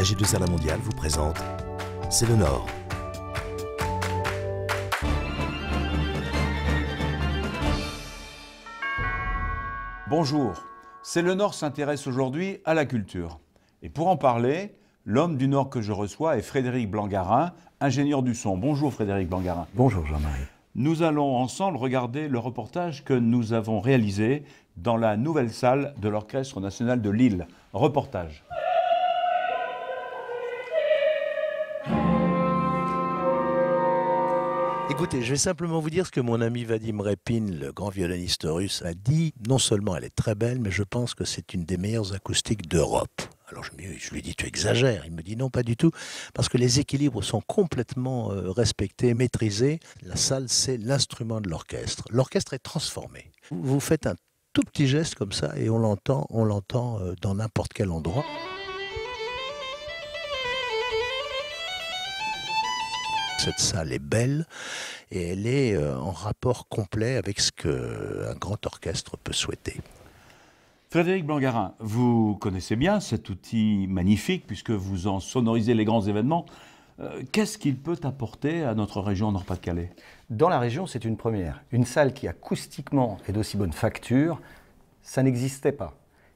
AG2R La Mondiale vous présente C'est le Nord. Bonjour, C'est le Nord s'intéresse aujourd'hui à la culture. Et pour en parler, l'homme du Nord que je reçois est Frédéric Blangarin, ingénieur du son. Bonjour Frédéric Blangarin. Bonjour Jean-Marie. Nous allons ensemble regarder le reportage que nous avons réalisé dans la nouvelle salle de l'Orchestre national de Lille. Reportage. Écoutez, je vais simplement vous dire ce que mon ami Vadim Repin, le grand violoniste russe, a dit. Non seulement elle est très belle, mais je pense que c'est une des meilleures acoustiques d'Europe. Alors je lui dis, tu exagères. Il me dit non, pas du tout, parce que les équilibres sont complètement respectés, maîtrisés. La salle, c'est l'instrument de l'orchestre. L'orchestre est transformé. Vous faites un tout petit geste comme ça et on l'entend dans n'importe quel endroit. Cette salle est belle et elle est en rapport complet avec ce qu'un grand orchestre peut souhaiter. Frédéric Blangarin, vous connaissez bien cet outil magnifique puisque vous en sonorisez les grands événements. Qu'est-ce qu'il peut apporter à notre région Nord-Pas-de-Calais ? Dans la région, c'est une première. Une salle qui acoustiquement est d'aussi bonne facture, ça n'existait pas.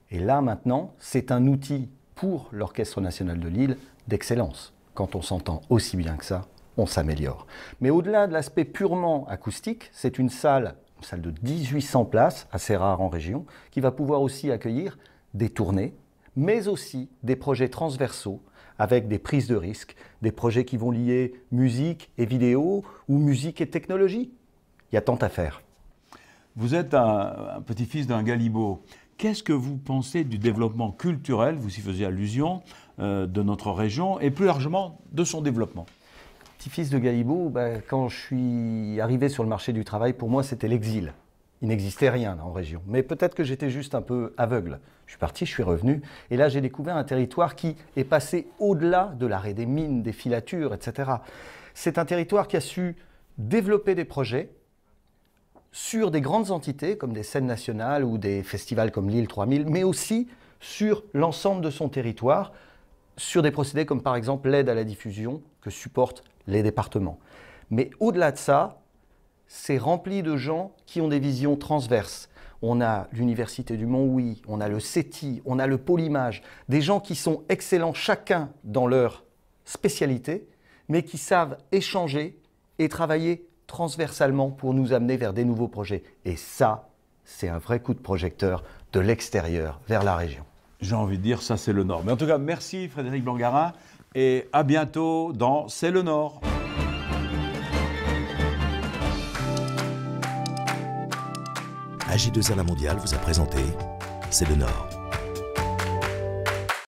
Et là maintenant, c'est un outil pour l'Orchestre national de Lille d'excellence. Quand on s'entend aussi bien que ça, on s'améliore. Mais au-delà de l'aspect purement acoustique, c'est une salle de 1800 places, assez rare en région, qui va pouvoir aussi accueillir des tournées, mais aussi des projets transversaux avec des prises de risques, des projets qui vont lier musique et vidéo ou musique et technologie. Il y a tant à faire. Vous êtes un petit-fils d'un Galibo. Qu'est-ce que vous pensez du développement culturel, vous y faisiez allusion, de notre région et plus largement de son développement ? Petit-fils de Galibo, quand je suis arrivé sur le marché du travail, pour moi, c'était l'exil. Il n'existait rien en région. Mais peut-être que j'étais juste un peu aveugle. Je suis parti, je suis revenu. Et là, j'ai découvert un territoire qui est passé au-delà de l'arrêt des mines, des filatures, etc. C'est un territoire qui a su développer des projets sur des grandes entités, comme des scènes nationales ou des festivals comme Lille 3000, mais aussi sur l'ensemble de son territoire, sur des procédés comme par exemple l'aide à la diffusion que supportent les départements. Mais au-delà de ça, c'est rempli de gens qui ont des visions transverses. On a l'Université du Mont-Houy, on a le CETI, on a le Pôle Image, des gens qui sont excellents chacun dans leur spécialité, mais qui savent échanger et travailler transversalement pour nous amener vers des nouveaux projets. Et ça, c'est un vrai coup de projecteur de l'extérieur vers la région. J'ai envie de dire, ça c'est le Nord. Mais en tout cas, merci Frédéric Blangarin et à bientôt dans C'est le Nord. AG2R La Mondiale vous a présenté C'est le Nord.